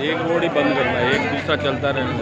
एक रोड ही बंद करना है, एक दूसरा चलता रहना।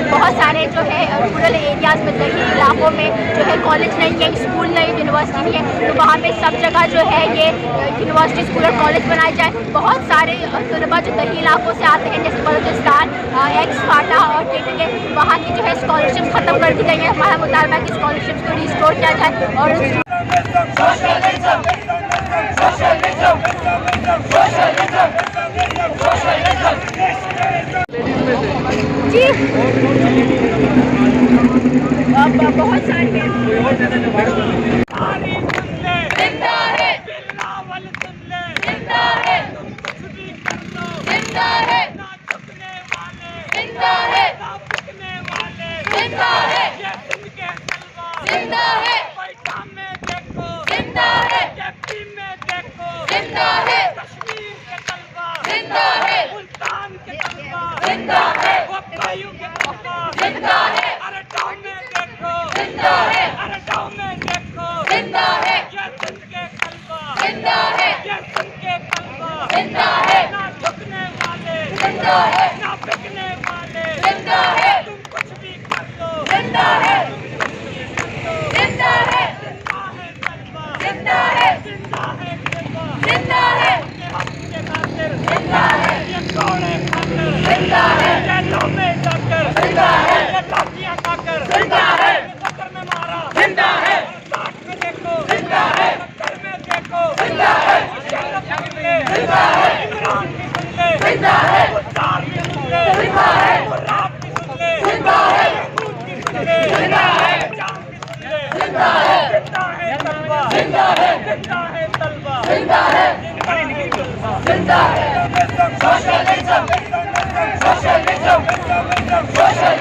बहुत सारे जो है रूरल एरियाज़ में कई इलाकों में जो है कॉलेज नहीं है, स्कूल नहीं है, यूनिवर्सिटी नहीं है, तो वहाँ पे सब जगह जो है ये यूनिवर्सिटी, स्कूल और कॉलेज बनाए जाए। बहुत सारे तलबा जो कई इलाकों से आते हैं, जैसे बलूचिस्तान, एक्स फाटा और केटीके, वहाँ की जो है स्कॉलरशिप ख़त्म कर दी गई है। हमारा मुतालबा है कि स्कॉलरशिप को रिस्टोर किया जाए और जी बहुत सारे Socialism!